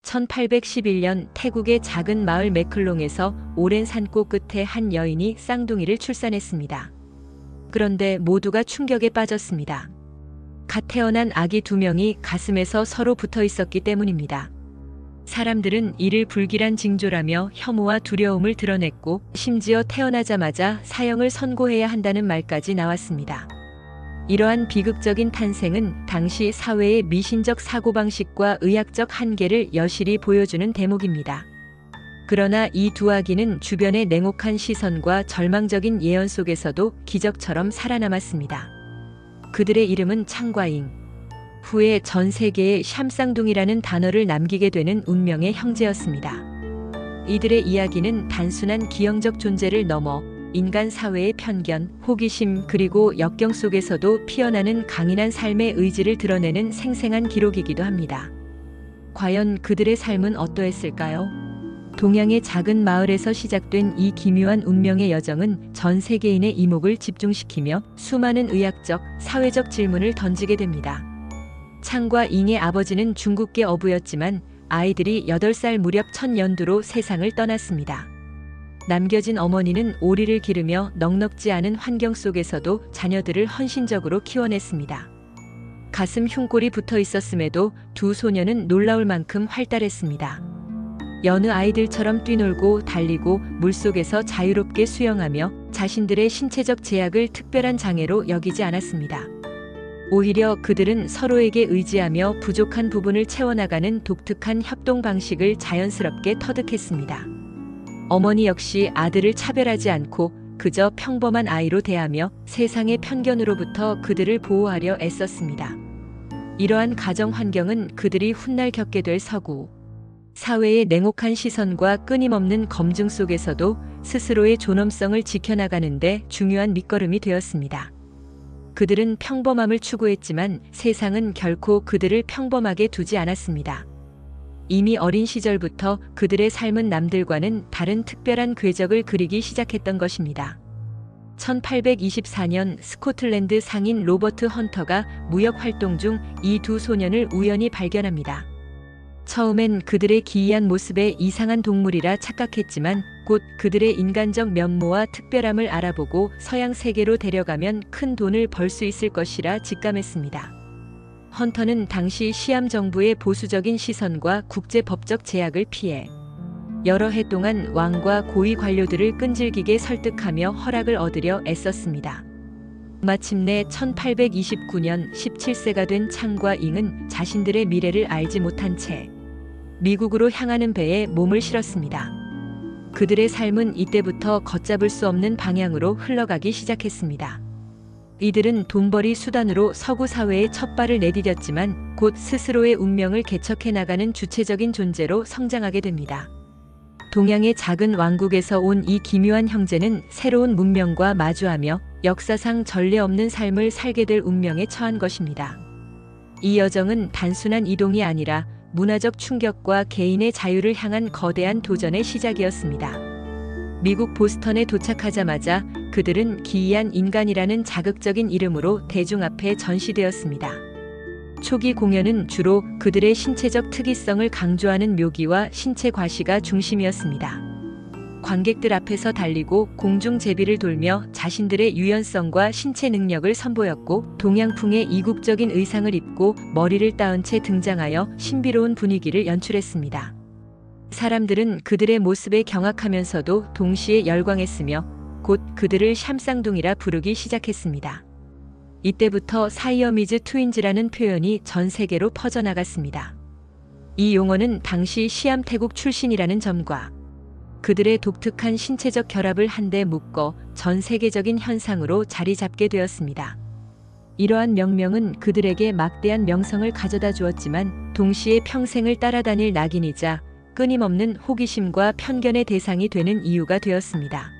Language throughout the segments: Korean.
1811년 태국의 작은 마을 매클롱에서 오랜 산고 끝에 한 여인이 쌍둥이를 출산했습니다. 그런데 모두가 충격에 빠졌습니다. 갓 태어난 아기 2명이 가슴에서 서로 붙어 있었기 때문입니다. 사람들은 이를 불길한 징조라며 혐오와 두려움을 드러냈고, 심지어 태어나자마자 사형을 선고해야 한다는 말까지 나왔습니다. 이러한 비극적인 탄생은 당시 사회의 미신적 사고방식과 의학적 한계를 여실히 보여주는 대목입니다. 그러나 이 두 아기는 주변의 냉혹한 시선과 절망적인 예언 속에서도 기적처럼 살아남았습니다. 그들의 이름은 창과 잉. 후에 전 세계에 샴쌍둥이라는 단어를 남기게 되는 운명의 형제였습니다. 이들의 이야기는 단순한 기형적 존재를 넘어 인간 사회의 편견, 호기심, 그리고 역경 속에서도 피어나는 강인한 삶의 의지를 드러내는 생생한 기록이기도 합니다. 과연 그들의 삶은 어떠했을까요? 동양의 작은 마을에서 시작된 이 기묘한 운명의 여정은 전 세계인의 이목을 집중시키며 수많은 의학적, 사회적 질문을 던지게 됩니다. 창과 잉의 아버지는 중국계 어부였지만 아이들이 8살 무렵 첫 연두로 세상을 떠났습니다. 남겨진 어머니는 오리를 기르며 넉넉지 않은 환경 속에서도 자녀들을 헌신적으로 키워냈습니다. 가슴 흉골이 붙어 있었음에도 두 소녀는 놀라울 만큼 활달했습니다. 여느 아이들처럼 뛰놀고 달리고 물속에서 자유롭게 수영하며 자신들의 신체적 제약을 특별한 장애로 여기지 않았습니다. 오히려 그들은 서로에게 의지하며 부족한 부분을 채워나가는 독특한 협동 방식을 자연스럽게 터득했습니다. 어머니 역시 아들을 차별하지 않고 그저 평범한 아이로 대하며 세상의 편견으로부터 그들을 보호하려 애썼습니다. 이러한 가정 환경은 그들이 훗날 겪게 될 서구 사회의 냉혹한 시선과 끊임없는 검증 속에서도 스스로의 존엄성을 지켜나가는 데 중요한 밑거름이 되었습니다. 그들은 평범함을 추구했지만 세상은 결코 그들을 평범하게 두지 않았습니다. 이미 어린 시절부터 그들의 삶은 남들과는 다른 특별한 궤적을 그리기 시작했던 것입니다. 1824년 스코틀랜드 상인 로버트 헌터가 무역 활동 중 이 두 소년을 우연히 발견합니다. 처음엔 그들의 기이한 모습에 이상한 동물이라 착각했지만 곧 그들의 인간적 면모와 특별함을 알아보고 서양 세계로 데려가면 큰 돈을 벌 수 있을 것이라 직감했습니다. 헌터는 당시 시암 정부의 보수적인 시선과 국제법적 제약을 피해 여러 해 동안 왕과 고위 관료들을 끈질기게 설득하며 허락을 얻으려 애썼습니다. 마침내 1829년 17세가 된 창과 잉은 자신들의 미래를 알지 못한 채 미국으로 향하는 배에 몸을 실었습니다. 그들의 삶은 이때부터 걷잡을 수 없는 방향으로 흘러가기 시작했습니다. 이들은 돈벌이 수단으로 서구 사회에 첫 발을 내디뎠지만 곧 스스로의 운명을 개척해 나가는 주체적인 존재로 성장하게 됩니다. 동양의 작은 왕국에서 온 이 기묘한 형제는 새로운 문명과 마주하며 역사상 전례 없는 삶을 살게 될 운명에 처한 것입니다. 이 여정은 단순한 이동이 아니라 문화적 충격과 개인의 자유를 향한 거대한 도전의 시작이었습니다. 미국 보스턴에 도착하자마자 그들은 기이한 인간이라는 자극적인 이름으로 대중 앞에 전시되었습니다. 초기 공연은 주로 그들의 신체적 특이성을 강조하는 묘기와 신체 과시가 중심이었습니다. 관객들 앞에서 달리고 공중 제비를 돌며 자신들의 유연성과 신체 능력을 선보였고, 동양풍의 이국적인 의상을 입고 머리를 따은 채 등장하여 신비로운 분위기를 연출했습니다. 사람들은 그들의 모습에 경악하면서도 동시에 열광했으며 곧 그들을 샴쌍둥이라 부르기 시작했습니다. 이때부터 사이어미즈 트윈즈라는 표현이 전 세계로 퍼져나갔습니다. 이 용어는 당시 시암 태국 출신이라는 점과 그들의 독특한 신체적 결합을 한데 묶어 전 세계적인 현상으로 자리 잡게 되었습니다. 이러한 명명은 그들에게 막대한 명성을 가져다 주었지만 동시에 평생을 따라다닐 낙인이자 끊임없는 호기심과 편견의 대상이 되는 이유가 되었습니다.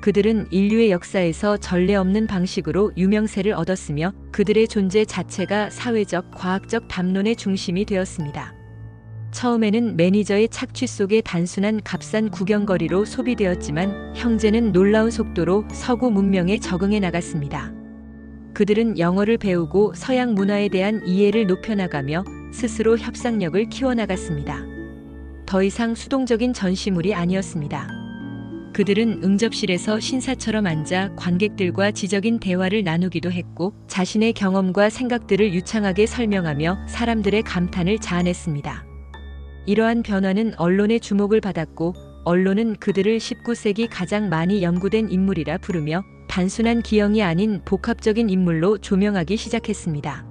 그들은 인류의 역사에서 전례 없는 방식으로 유명세를 얻었으며 그들의 존재 자체가 사회적, 과학적 담론의 중심이 되었습니다. 처음에는 매니저의 착취 속에 단순한 값싼 구경거리로 소비되었지만 형제는 놀라운 속도로 서구 문명에 적응해 나갔습니다. 그들은 영어를 배우고 서양 문화에 대한 이해를 높여나가며 스스로 협상력을 키워나갔습니다. 더 이상 수동적인 전시물이 아니었습니다. 그들은 응접실에서 신사처럼 앉아 관객들과 지적인 대화를 나누기도 했고 자신의 경험과 생각들을 유창하게 설명하며 사람들의 감탄을 자아냈습니다. 이러한 변화는 언론의 주목을 받았고 언론은 그들을 19세기 가장 많이 연구된 인물이라 부르며 단순한 기형이 아닌 복합적인 인물로 조명하기 시작했습니다.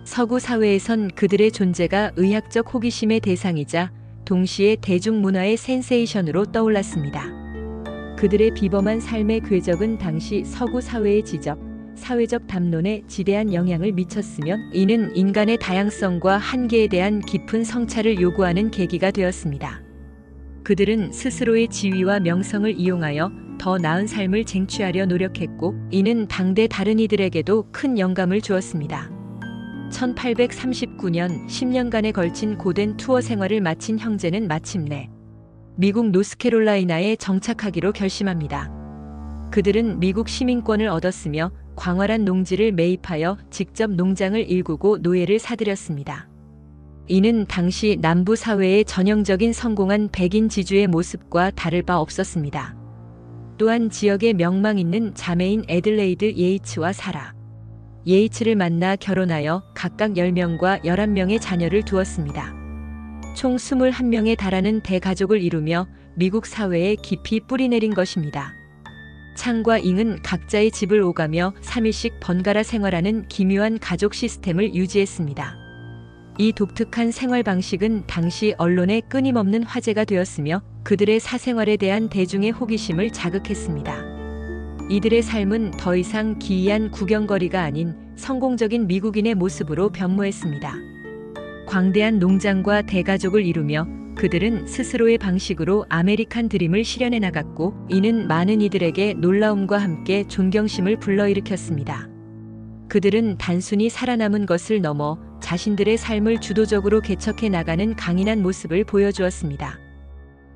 서구 사회에선 그들의 존재가 의학적 호기심의 대상이자 동시에 대중문화의 센세이션으로 떠올랐습니다. 그들의 비범한 삶의 궤적은 당시 서구 사회의 지적, 사회적 담론에 지대한 영향을 미쳤으며 이는 인간의 다양성과 한계에 대한 깊은 성찰을 요구하는 계기가 되었습니다. 그들은 스스로의 지위와 명성을 이용하여 더 나은 삶을 쟁취하려 노력했고 이는 당대 다른 이들에게도 큰 영감을 주었습니다. 1839년 10년간에 걸친 고된 투어 생활을 마친 형제는 마침내 미국 노스캐롤라이나에 정착하기로 결심합니다. 그들은 미국 시민권을 얻었으며 광활한 농지를 매입하여 직접 농장을 일구고 노예를 사들였습니다. 이는 당시 남부 사회의 전형적인 성공한 백인 지주의 모습과 다를 바 없었습니다. 또한 지역에 명망 있는 자매인 애들레이드 예이츠와 사라 예이츠를 만나 결혼하여 각각 10명과 11명의 자녀를 두었습니다. 총 21명에 달하는 대가족을 이루며 미국 사회에 깊이 뿌리내린 것입니다. 창과 잉은 각자의 집을 오가며 3일씩 번갈아 생활하는 기묘한 가족 시스템을 유지했습니다. 이 독특한 생활 방식은 당시 언론의 끊임없는 화제가 되었으며 그들의 사생활에 대한 대중의 호기심을 자극했습니다. 이들의 삶은 더 이상 기이한 구경거리가 아닌 성공적인 미국인의 모습으로 변모했습니다. 광대한 농장과 대가족을 이루며 그들은 스스로의 방식으로 아메리칸 드림을 실현해 나갔고 이는 많은 이들에게 놀라움과 함께 존경심을 불러일으켰습니다. 그들은 단순히 살아남은 것을 넘어 자신들의 삶을 주도적으로 개척해 나가는 강인한 모습을 보여주었습니다.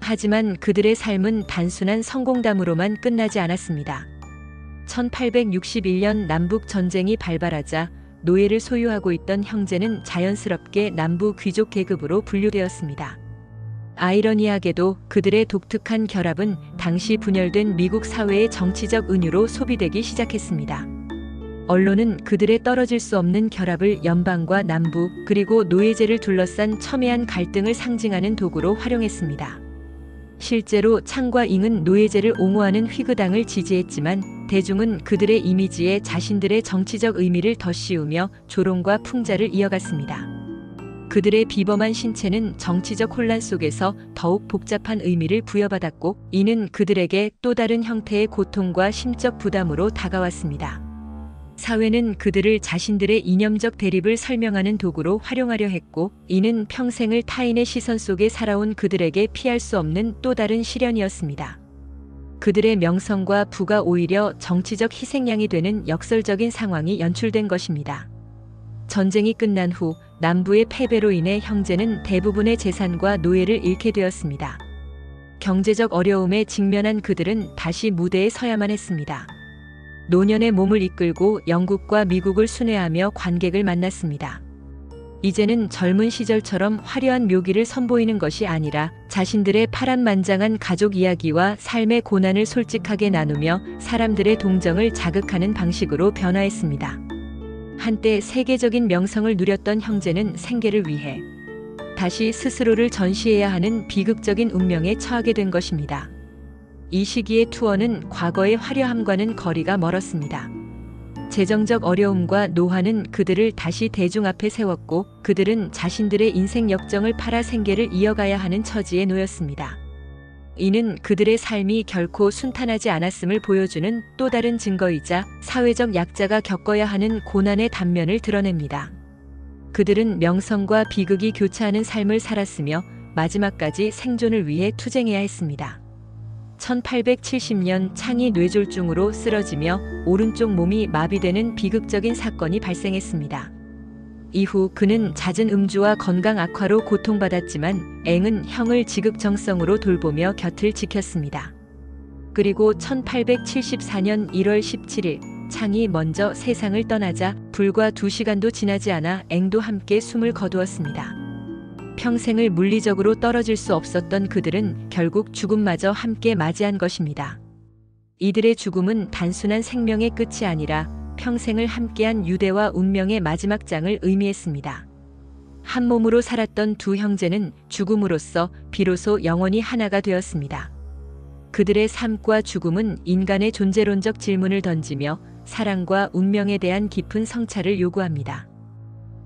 하지만 그들의 삶은 단순한 성공담으로만 끝나지 않았습니다. 1861년 남북 전쟁이 발발하자 노예를 소유하고 있던 형제는 자연스럽게 남부 귀족 계급으로 분류되었습니다. 아이러니하게도 그들의 독특한 결합은 당시 분열된 미국 사회의 정치적 은유로 소비되기 시작했습니다. 언론은 그들의 떨어질 수 없는 결합을 연방과 남부 그리고 노예제를 둘러싼 첨예한 갈등을 상징하는 도구로 활용했습니다. 실제로 창과 잉은 노예제를 옹호하는 휘그당을 지지했지만 대중은 그들의 이미지에 자신들의 정치적 의미를 덧씌우며 조롱과 풍자를 이어갔습니다. 그들의 비범한 신체는 정치적 혼란 속에서 더욱 복잡한 의미를 부여받았고 이는 그들에게 또 다른 형태의 고통과 심적 부담으로 다가왔습니다. 사회는 그들을 자신들의 이념적 대립을 설명하는 도구로 활용하려 했고 이는 평생을 타인의 시선 속에 살아온 그들에게 피할 수 없는 또 다른 시련이었습니다. 그들의 명성과 부가 오히려 정치적 희생양이 되는 역설적인 상황이 연출된 것입니다. 전쟁이 끝난 후 남부의 패배로 인해 형제는 대부분의 재산과 노예를 잃게 되었습니다. 경제적 어려움에 직면한 그들은 다시 무대에 서야만 했습니다. 노년의 몸을 이끌고 영국과 미국을 순회하며 관객을 만났습니다. 이제는 젊은 시절처럼 화려한 묘기를 선보이는 것이 아니라 자신들의 파란만장한 가족 이야기와 삶의 고난을 솔직하게 나누며 사람들의 동정을 자극하는 방식으로 변화했습니다. 한때 세계적인 명성을 누렸던 형제는 생계를 위해 다시 스스로를 전시해야 하는 비극적인 운명에 처하게 된 것입니다. 이 시기의 투어는 과거의 화려함과는 거리가 멀었습니다. 재정적 어려움과 노화는 그들을 다시 대중 앞에 세웠고 그들은 자신들의 인생 역정을 팔아 생계를 이어가야 하는 처지에 놓였습니다. 이는 그들의 삶이 결코 순탄하지 않았음을 보여주는 또 다른 증거이자 사회적 약자가 겪어야 하는 고난의 단면을 드러냅니다. 그들은 명성과 비극이 교차하는 삶을 살았으며 마지막까지 생존을 위해 투쟁해야 했습니다. 1870년 창이 뇌졸중으로 쓰러지며 오른쪽 몸이 마비되는 비극적인 사건이 발생했습니다. 이후 그는 잦은 음주와 건강 악화로 고통받았지만 앵은 형을 지극정성으로 돌보며 곁을 지켰습니다. 그리고 1874년 1월 17일 창이 먼저 세상을 떠나자 불과 2시간도 지나지 않아 앵도 함께 숨을 거두었습니다. 평생을 물리적으로 떨어질 수 없었던 그들은 결국 죽음마저 함께 맞이한 것입니다. 이들의 죽음은 단순한 생명의 끝이 아니라 평생을 함께한 유대와 운명의 마지막 장을 의미했습니다. 한 몸으로 살았던 두 형제는 죽음으로써 비로소 영원히 하나가 되었습니다. 그들의 삶과 죽음은 인간의 존재론적 질문을 던지며 사랑과 운명에 대한 깊은 성찰을 요구합니다.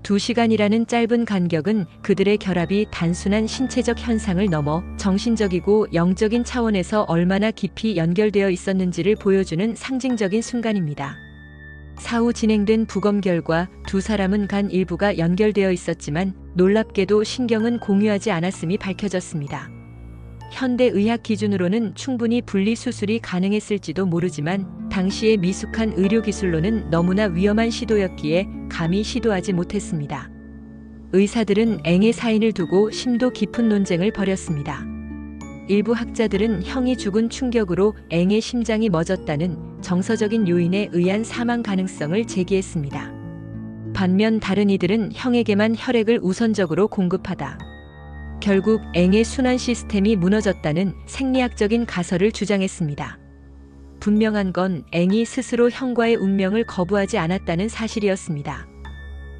2시간이라는 짧은 간격은 그들의 결합이 단순한 신체적 현상을 넘어 정신적이고 영적인 차원에서 얼마나 깊이 연결되어 있었는지를 보여주는 상징적인 순간입니다. 사후 진행된 부검 결과 두 사람은 간 일부가 연결되어 있었지만 놀랍게도 신경은 공유하지 않았음이 밝혀졌습니다. 현대 의학 기준으로는 충분히 분리 수술이 가능했을지도 모르지만 당시의 미숙한 의료 기술로는 너무나 위험한 시도였기에 감히 시도하지 못했습니다. 의사들은 앵의 사인을 두고 심도 깊은 논쟁을 벌였습니다. 일부 학자들은 형이 죽은 충격으로 앵의 심장이 멎었다는 정서적인 요인에 의한 사망 가능성을 제기했습니다. 반면 다른 이들은 형에게만 혈액을 우선적으로 공급하다. 결국 앵의 순환 시스템이 무너졌다는 생리학적인 가설을 주장했습니다. 분명한 건 앵이 스스로 형과의 운명을 거부하지 않았다는 사실이었습니다.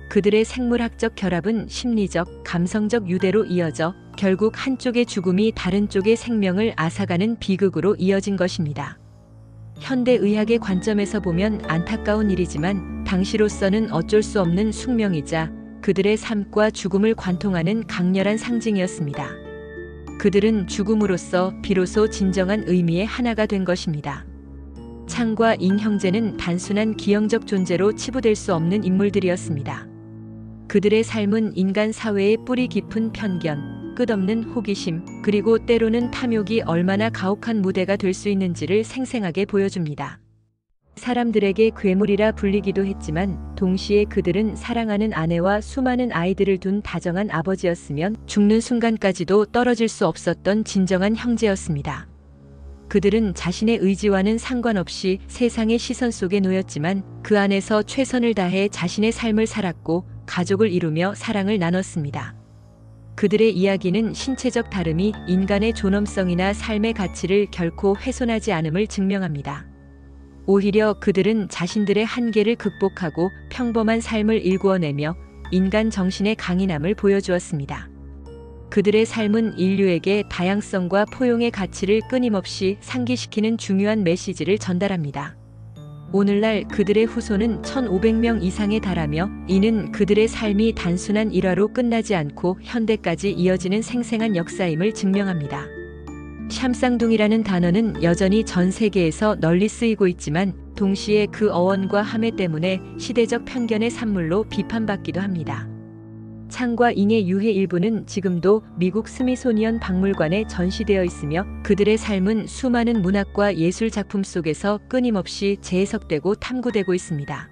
그들의 생물학적 결합은 심리적, 감성적 유대로 이어져 결국 한쪽의 죽음이 다른 쪽의 생명을 앗아가는 비극으로 이어진 것입니다. 현대 의학의 관점에서 보면 안타까운 일이지만 당시로서는 어쩔 수 없는 숙명이자 그들의 삶과 죽음을 관통하는 강렬한 상징이었습니다. 그들은 죽음으로써 비로소 진정한 의미의 하나가 된 것입니다. 창과 인 형제는 단순한 기형적 존재로 치부될 수 없는 인물들이었습니다. 그들의 삶은 인간 사회의 뿌리 깊은 편견, 끝없는 호기심, 그리고 때로는 탐욕이 얼마나 가혹한 무대가 될 수 있는지를 생생하게 보여줍니다. 사람들에게 괴물이라 불리기도 했지만 동시에 그들은 사랑하는 아내와 수많은 아이들을 둔 다정한 아버지였으면 죽는 순간까지도 떨어질 수 없었던 진정한 형제였습니다. 그들은 자신의 의지와는 상관없이 세상의 시선 속에 놓였지만 그 안에서 최선을 다해 자신의 삶을 살았고 가족을 이루며 사랑을 나눴습니다. 그들의 이야기는 신체적 다름이 인간의 존엄성이나 삶의 가치를 결코 훼손하지 않음을 증명합니다. 오히려 그들은 자신들의 한계를 극복하고 평범한 삶을 일구어내며 인간 정신의 강인함을 보여주었습니다. 그들의 삶은 인류에게 다양성과 포용의 가치를 끊임없이 상기시키는 중요한 메시지를 전달합니다. 오늘날 그들의 후손은 1,500명 이상에 달하며 이는 그들의 삶이 단순한 일화로 끝나지 않고 현대까지 이어지는 생생한 역사임을 증명합니다. 샴쌍둥이라는 단어는 여전히 전 세계에서 널리 쓰이고 있지만 동시에 그 어원과 함해 때문에 시대적 편견의 산물로 비판받기도 합니다. 창과 잉의 유해 일부는 지금도 미국 스미소니언 박물관에 전시되어 있으며 그들의 삶은 수많은 문학과 예술 작품 속에서 끊임없이 재해석되고 탐구되고 있습니다.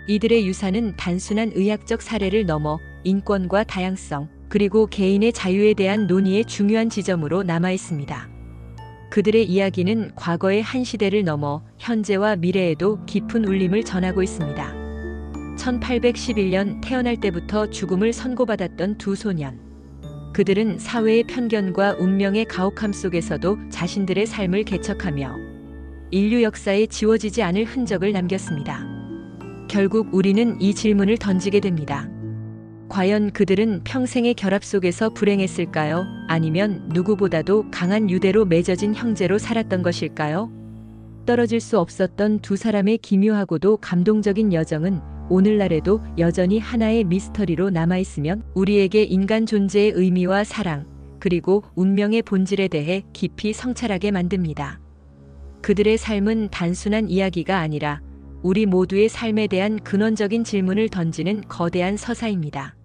이들의 유산은 단순한 의학적 사례를 넘어 인권과 다양성, 그리고 개인의 자유에 대한 논의의 중요한 지점으로 남아 있습니다. 그들의 이야기는 과거의 한 시대를 넘어 현재와 미래에도 깊은 울림을 전하고 있습니다. 1811년 태어날 때부터 죽음을 선고받았던 두 소년. 그들은 사회의 편견과 운명의 가혹함 속에서도 자신들의 삶을 개척하며 인류 역사에 지워지지 않을 흔적을 남겼습니다. 결국 우리는 이 질문을 던지게 됩니다. 과연 그들은 평생의 결합 속에서 불행했을까요? 아니면 누구보다도 강한 유대로 맺어진 형제로 살았던 것일까요? 떨어질 수 없었던 두 사람의 기묘하고도 감동적인 여정은 오늘날에도 여전히 하나의 미스터리로 남아있으면 우리에게 인간 존재의 의미와 사랑, 그리고 운명의 본질에 대해 깊이 성찰하게 만듭니다. 그들의 삶은 단순한 이야기가 아니라 우리 모두의 삶에 대한 근원적인 질문을 던지는 거대한 서사입니다.